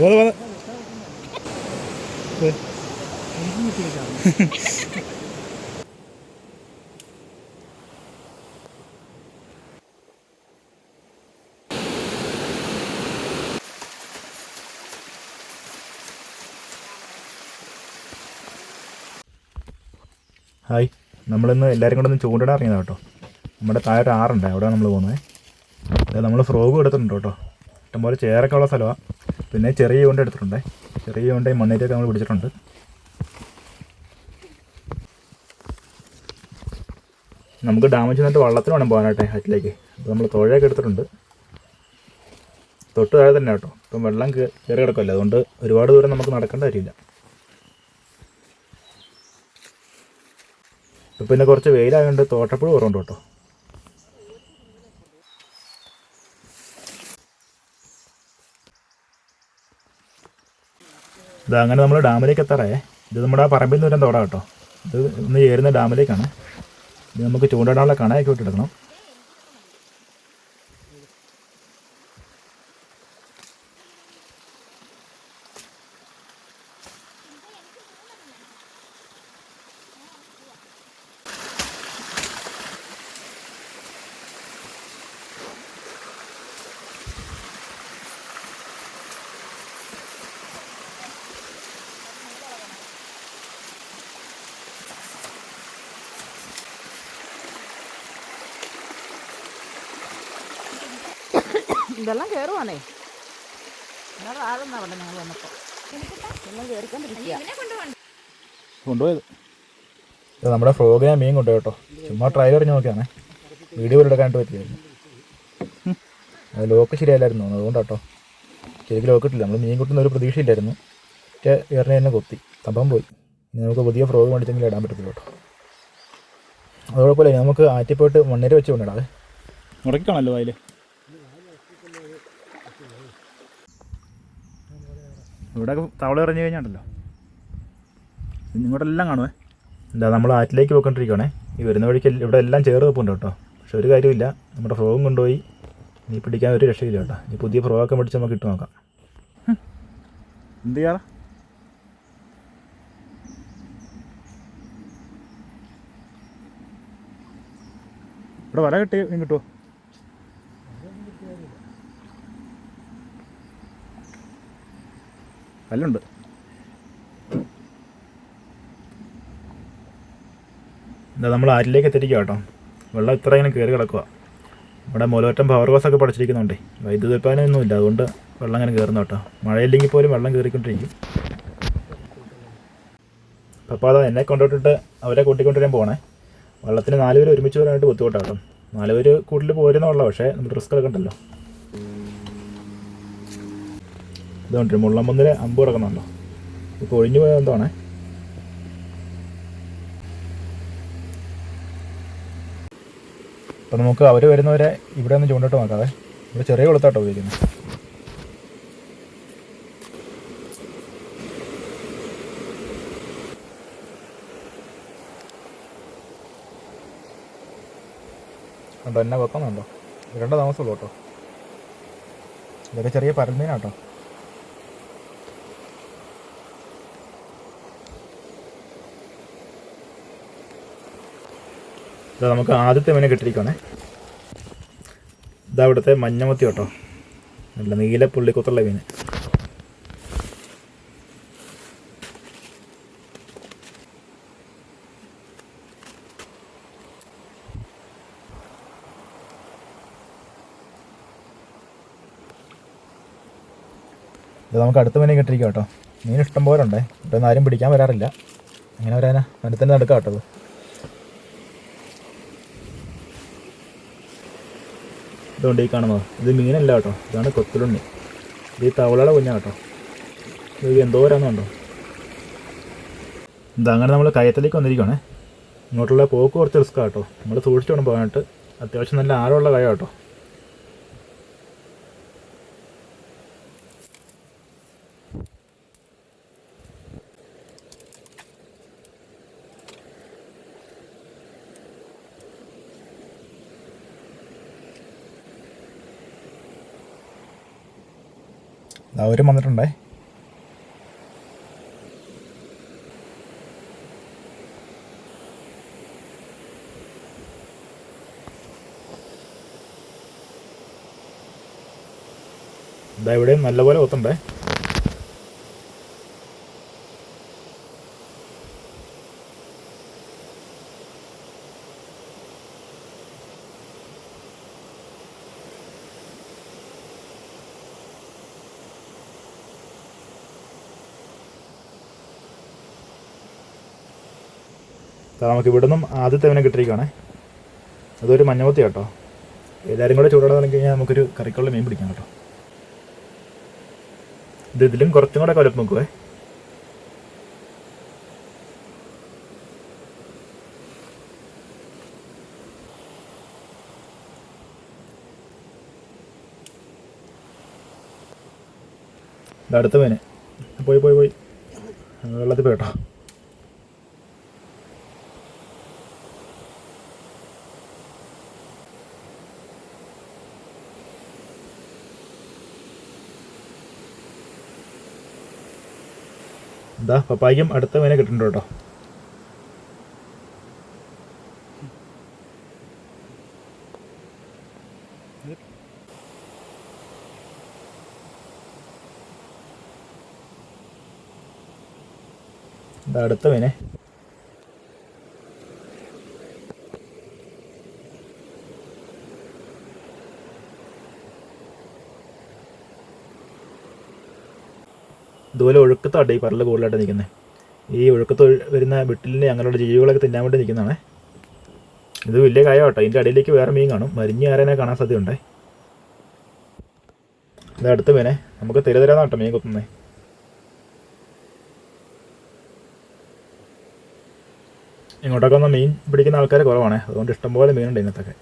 Hi, നമ്മളിന്ന് എല്ലാവരും കൂടെ ഒന്ന് ചൂണ്ടിടാൻ ഇറങ്ങിയതാണ് കേട്ടോ. നമ്മുടെ താഴെ ഒരു ആറുണ്ട്, അവിടെയാണ് നമ്മൾ പോകുന്നത്. അതായത് നമ്മൾ ഫ്രോഗും എടുത്തിട്ടുണ്ട് കേട്ടോ. ഇഷ്ടംപോലെ ചേരൊക്കെ ഉള്ള സ്ഥലമാണ്. പിന്നെ ചെറിയ ചൂണ്ട എടുത്തിട്ടുണ്ട്. ചെറിയ ചൂണ്ടയും മണ്ണേറ്റൊക്കെ നമ്മൾ പിടിച്ചിട്ടുണ്ട്. നമുക്ക് ഡാമിൽ ചെന്നിട്ട് വള്ളത്തിന് വേണം പോകാനായിട്ടെ, ഹറ്റിലേക്ക്. അപ്പോൾ നമ്മൾ തുഴയൊക്കെ എടുത്തിട്ടുണ്ട്. തൊട്ട് താഴെ തന്നെ കേട്ടോ. ഇപ്പം വെള്ളം കയറി കിടക്കുമല്ലോ, അതുകൊണ്ട് ഒരുപാട് ദൂരം നമുക്ക് നടക്കേണ്ട കാര്യമില്ല. ഇപ്പം പിന്നെ കുറച്ച് വെയിലായതുകൊണ്ട് തോട്ടപ്പുഴ കുറവുണ്ട് കേട്ടോ. ഇത് അങ്ങനെ നമ്മൾ ഡാമിലേക്ക് എത്താറായേ. ഇത് നമ്മുടെ ആ പറമ്പിൽ നിന്ന് വരാൻ തോടാം കേട്ടോ. ഇത് ഇന്ന് ചേരുന്ന ഡാമിലേക്കാണ്. ഇത് നമുക്ക് ചൂണ്ടിടാനുള്ള കണയൊക്കെ വിട്ടെടുക്കണം. ഇതെല്ലാം കയറുവാണേ. എന്നാൽ ആഴെന്നാ പറഞ്ഞത് ഞങ്ങൾ വന്നപ്പോൾ. എല്ലാം കയറിക്കൊണ്ടിരിക്കുക. കൊണ്ടുപോയത് നമ്മുടെ ഫ്രോഗിനെ മീൻ കൊണ്ടുപോയി കേട്ടോ. ചുമ്മാ ട്രൈ പറഞ്ഞ് നോക്കിയാണേ. വീഡിയോ എടുക്കാനായിട്ട് പറ്റിയായിരുന്നു. അത് ലോക്ക് ശരിയല്ലായിരുന്നു, അതുകൊണ്ട് കേട്ടോ. ശരിക്കും ലോക്ക് ഇട്ടില്ല. നമ്മൾ മീൻ കിട്ടുന്ന ഒരു പ്രതീക്ഷയില്ലായിരുന്നു. എറിഞ്ഞ് തന്നെ കൊത്തി സംഭവം പോയി. ഇനി നമുക്ക് പുതിയ ഫ്രോഗ് മേടിച്ചെങ്കിലും ഇടാൻ പറ്റത്തില്ല കേട്ടോ. അത് കുഴപ്പമില്ല. നമുക്ക് ആറ്റിപ്പോയിട്ട് മണ്ണേര് വെച്ച് കൊണ്ടിടാതെ മുടക്കിക്കാണല്ലോ അതിൽ. ഇവിടെയൊക്കെ തവള എറിഞ്ഞു കഴിഞ്ഞാണ്ടല്ലോ ഇങ്ങോട്ടെല്ലാം കാണുമേ. എന്താ നമ്മൾ ആറ്റിലേക്ക് പോയിക്കൊണ്ടിരിക്കുകയാണേ. ഈ വരുന്ന വഴിക്ക് ഇവിടെ എല്ലാം ചേർന്ന് വെപ്പുണ്ട് കേട്ടോ. പക്ഷെ ഒരു കാര്യമില്ല, നമ്മുടെ ഫ്രോഗും കൊണ്ടുപോയി നീ പിടിക്കാൻ ഒരു രക്ഷയില്ല കേട്ടോ. ഈ പുതിയ ഫ്രോഗൊക്കെ മേടിച്ച് നമുക്ക് ഇട്ട് നോക്കാം. എന്ത് ചെയ്യാ? ഇവിടെ വല കിട്ടി മീൻ കിട്ടുമോ? കല്ലുണ്ട്. എന്താ നമ്മൾ ആറ്റിലേക്ക് എത്തിരിക്കുക കേട്ടോ. വെള്ളം ഇത്ര ഇങ്ങനെ കയറി കിടക്കുക. ഇവിടെ മൂലമറ്റം പവർ ഹൗസൊക്കെ പഠിച്ചിരിക്കുന്നുണ്ടേ. വൈദ്യുതി ഉൽപ്പാദനമൊന്നുമില്ല, അതുകൊണ്ട് വെള്ളം അങ്ങനെ കയറുന്നു കേട്ടോ. മഴയില്ലെങ്കിൽ പോലും വെള്ളം കയറിക്കൊണ്ടിരിക്കും. അപ്പോൾ അതാ എന്നെ കൊണ്ടുപോയിട്ടിട്ട് അവരെ കൂട്ടിക്കൊണ്ടുവരാൻ പോകണേ. വള്ളത്തിന് 4 പേര് ഒരുമിച്ച് വരാനായിട്ട് ബുദ്ധിമുട്ടാണ് കേട്ടോ. 4 പേര് കൂടുതൽ പോരുന്ന വെള്ളം, പക്ഷേ നമ്മൾ റിസ്ക് എടുക്കണ്ടല്ലോ. ഇതുകൊണ്ട് മുള്ളമ്പന്നിൽ അമ്പ് കിടക്കുന്നുണ്ടോ? ഇപ്പോൾ ഒഴിഞ്ഞു പോയത് എന്താണേ. അപ്പോൾ നമുക്ക് അവർ വരുന്നവരെ ഇവിടെ ഒന്ന് ചൂണ്ടിട്ട് നോക്കാവേ. ഇവിടെ ചെറിയ കൊളുത്താട്ടോ ഉപയോഗിക്കുന്നത്. കണ്ടോ എന്നെ വെക്കുന്നുണ്ടോ? 2 താമസമുള്ളൂ കേട്ടോ. ഇതൊക്കെ ചെറിയ പരൽമീനാട്ടോ. ഇതാ നമുക്ക് ആദ്യത്തെ മീനെ കിട്ടിയിരിക്കുകയാണേ. ഇതാ ഇവിടുത്തെ മഞ്ഞമത്തി കേട്ടോ. നല്ല നീല പുള്ളിക്കുത്തുള്ള മീൻ. ഇത് നമുക്ക് അടുത്ത മീനെ കിട്ടിയിരിക്കുക കേട്ടോ. മീൻ ഇഷ്ടം പോലെ ഉണ്ടേ. ഇതൊന്നും ആരും പിടിക്കാൻ വരാറില്ല. അങ്ങനെ വരാനാ? വനത്തിൻ്റെ നടുക്കാം കേട്ടോ. ഇതുകൊണ്ട് ഈ കാണുന്നത് ഇത് മീനല്ല കേട്ടോ. ഇതാണ് കൊത്തുലുണ്ണി. ഇത് ഈ തവളയുടെ കുഞ്ഞാണ് കേട്ടോ. ഇത് എന്തോരാന്നുണ്ടോ. ഇതങ്ങനെ നമ്മൾ കയത്തിലേക്ക് വന്നിരിക്കുകയാണേ. ഇങ്ങോട്ടുള്ള പോക്ക് കുറച്ച് റിസ്ക്കാണ് കേട്ടോ. നമ്മൾ സൂക്ഷിച്ച് വേണം പോകാനായിട്ട്. അത്യാവശ്യം നല്ല ആഴമുള്ള കയ കേട്ടോ. അവരും വന്നിട്ടുണ്ടേ. ഇതാ ഇവിടെയും നല്ലപോലെ കൊത്തണ്ടേ. നമുക്ക് ഇവിടെ നിന്നും ആദ്യത്തെ അവനെ കിട്ടിയിരിക്കുകയാണേ. അതൊരു മഞ്ഞമത്തി കേട്ടോ. എല്ലാവരും കൂടെ ചൂടോടെ തുടങ്ങി കഴിഞ്ഞാൽ നമുക്കൊരു കറിക്കുള്ള മീൻ പിടിക്കാം കേട്ടോ. ഇതിലും കുറച്ചും കൂടെ കലപ്പ് നോക്കുവേ. അടുത്ത മീന് പോയി പോയി പോയി വെള്ളത്തിൽ പോയിട്ടോ. എന്താ പപ്പായ്ക്കും അടുത്ത മീനെ കിട്ടുന്നുണ്ട് കേട്ടോ. എന്താ അടുത്ത മീനെ. ഇതുപോലെ ഒഴുക്കത്താട്ടെ ഈ പരല് കൂടുതലായിട്ട് നിൽക്കുന്നത്. ഈ ഒഴുക്കത്ത് വരുന്ന വിട്ടിലിനെ ഞങ്ങളുടെ ജീവികളൊക്കെ തിന്നാൻ വേണ്ടി നിൽക്കുന്നതാണേ. ഇത് വലിയ കായ കേട്ടോ. ഇതിൻ്റെ അടിയിലേക്ക് വേറെ മീൻ കാണും. മരിഞ്ഞ് ആരനെ കാണാൻ സാധ്യതയുണ്ടേ. ഇത് അടുത്ത മീനെ. നമുക്ക് തിരതരാന്ന് കേട്ടോ മീൻ കുത്തുന്നേ. ഇങ്ങോട്ടൊക്കെ ഒന്ന് മീൻ പിടിക്കുന്ന ആൾക്കാർ കുറവാണേ. അതുകൊണ്ട് ഇഷ്ടംപോലെ മീനുണ്ട് ഇതിനകത്തൊക്കെ.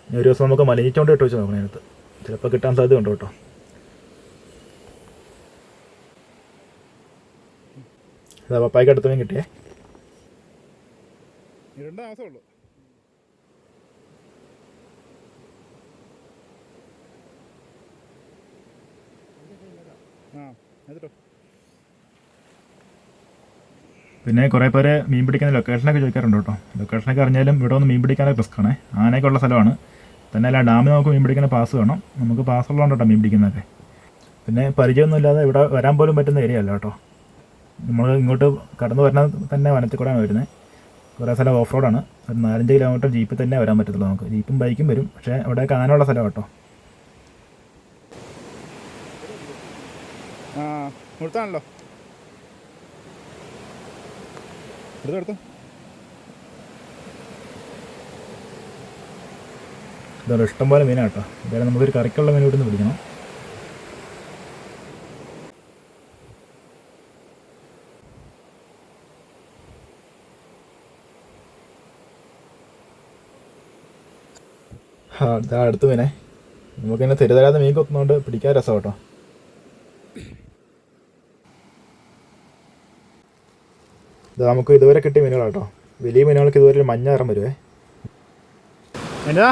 ഇനി ഒരു ദിവസം നമുക്ക് മലിഞ്ഞിച്ചോണ്ട് ഇട്ട് വെച്ച് നോക്കണം ഇതിനകത്ത്. ചിലപ്പോൾ കിട്ടാൻ സാധ്യതയുണ്ട് കേട്ടോ. അതാ പപ്പായ്ക്ക് അടുത്ത മീൻ കിട്ടിയേ. പിന്നെ കുറേ പേര് മീൻ പിടിക്കുന്ന ലൊക്കേഷനൊക്കെ ചോദിക്കാറുണ്ട് കേട്ടോ. ലൊക്കേഷനൊക്കെ അറിഞ്ഞാലും ഇവിടെ ഒന്ന് മീൻ പിടിക്കാനൊക്കെ റിസ്ക്കാണ്. ആനയൊക്കെ ഉള്ള സ്ഥലമാണ്. തന്നെ അല്ല ഡാമിൽ നമുക്ക് മീൻ പിടിക്കുന്ന പാസ് വേണം. നമുക്ക് പാസ് ഉള്ളതുകൊണ്ട് കേട്ടോ മീൻ പിടിക്കുന്നതൊക്കെ. പിന്നെ പരിചയമൊന്നുമില്ലാതെ ഇവിടെ വരാൻ പോലും പറ്റുന്ന ഏരിയ അല്ല കേട്ടോ. നമ്മൾ ഇങ്ങോട്ട് കടന്നു വരുന്ന തന്നെ വനത്തിൽ കൂടെയാണ് വരുന്നത്. കുറേ സ്ഥലം ഓഫ് റോഡാണ്. ഒരു 4-5 കിലോമീറ്റർ ജീപ്പിൽ തന്നെ വരാൻ പറ്റത്തുള്ളൂ നമുക്ക്. ജീപ്പും ബൈക്കും വരും. പക്ഷേ അവിടെ കാണാനുള്ള സ്ഥലം കേട്ടോ. മുഴുത്താണല്ലോ. ഇതാണ് ഇഷ്ടംപോലെ മീനാണ് കേട്ടോ. ഇതായാലും നമുക്കൊരു കറിക്കുള്ള മീൻ ഇവിടുന്ന് പിടിക്കണം. ഇതാ അടുത്ത മീനെ. നമുക്കിങ്ങനെ തിരുതരാതെ മീൻ കൊത്തുന്നതുകൊണ്ട് പിടിക്കാൻ രസം കേട്ടോ. ഇത് നമുക്ക് ഇതുവരെ കിട്ടിയ മീനുകളാണ് കേട്ടോ. വലിയ മീനുകൾക്ക് ഇതുവരെ ഒരു മഞ്ഞ നിറം വരുവേ. എന്താ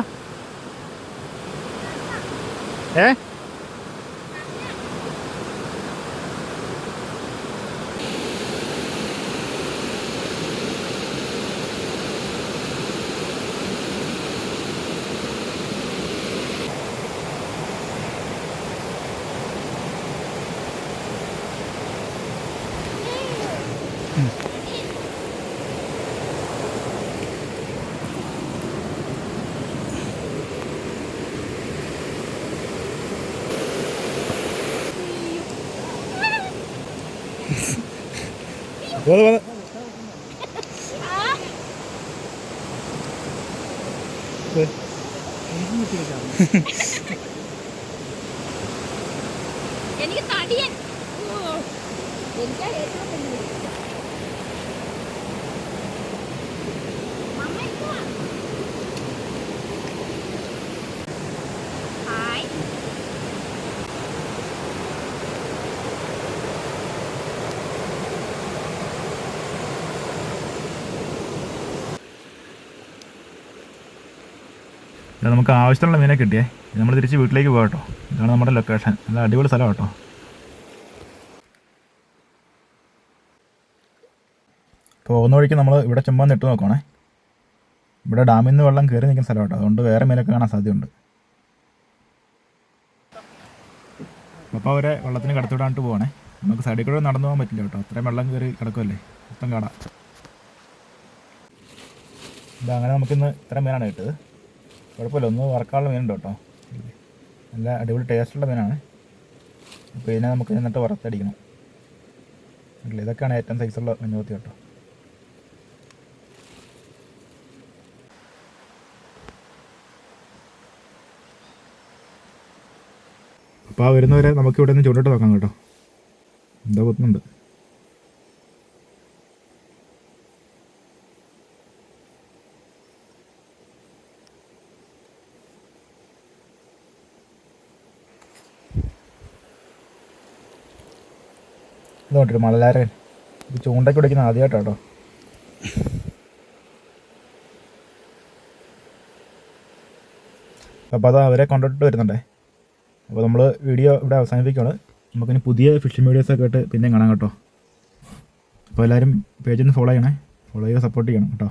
എനിക്ക് തടിയൻ എനിക്ക് നമുക്ക് ആവശ്യമുള്ള മീനെ കിട്ടിയേ. നമ്മൾ തിരിച്ച് വീട്ടിലേക്ക് പോകാം കേട്ടോ. ഇതാണ് നമ്മുടെ ലൊക്കേഷൻ. നല്ല അടിപൊളി സ്ഥലം കേട്ടോ. പോകുന്ന വഴിക്ക് നമ്മൾ ഇവിടെ ചുമ്മാ നിട്ട് നോക്കണേ. ഇവിടെ ഡാമിൽ നിന്ന് വെള്ളം കയറി നിൽക്കുന്ന സ്ഥലം കേട്ടോ. അതുകൊണ്ട് വേറെ മീനൊക്കെ കാണാൻ സാധ്യതയുണ്ട്. അപ്പോൾ അവരെ വെള്ളത്തിന് കടത്തിവിടാണ്ട് പോവാണേ. നമുക്ക് സൈഡിൽ കൂടെ നടന്നു പോകാൻ പറ്റില്ല കേട്ടോ, അത്രയും വെള്ളം കയറി കിടക്കുമല്ലേ, മൊത്തം കാടാ. അങ്ങനെ നമുക്കിന്ന് ഇത്ര മീനാണ് കിട്ടത്. കുഴപ്പമില്ല, ഒന്ന് വറക്കാനുള്ള മീനുണ്ട് കേട്ടോ, നല്ല അടിപൊളി ടേസ്റ്റുള്ള മീനാണ്. അപ്പോൾ ഇതിനെ നമുക്ക് എന്നിട്ട് വറുത്തടിക്കണം. ഇതൊക്കെയാണ് ഏറ്റവും സൈസുള്ള മഞ്ഞൂത്തി കേട്ടോ. അപ്പോൾ ആ വരുന്നവരെ നമുക്ക് ഇവിടെ നിന്ന് ചൂണ്ടിട്ട് നോക്കാം കേട്ടോ. എന്താ കുത്തുന്നുണ്ട്. ഇതോട്ടൊരു മലലാരൻ, ഇത് ചൂണ്ടയ്ക്ക് പിടിക്കുന്ന ആദ്യമായിട്ടാട്ടോ. അപ്പോൾ അത് അവരെ കൊണ്ടിട്ട് വരുന്നുണ്ടേ. അപ്പോൾ നമ്മൾ വീഡിയോ ഇവിടെ അവസാനിപ്പിക്കുകയാണ്. നമുക്കിനി പുതിയ ഫിഷിംഗ് വീഡിയോസൊക്കെ ആയിട്ട് പിന്നെയും കാണാം കേട്ടോ. അപ്പോൾ എല്ലാവരും പേജിൽ നിന്ന് ഫോളോ ചെയ്യണേ, ഫോളോ ചെയ്ത് സപ്പോർട്ട് ചെയ്യണം കേട്ടോ.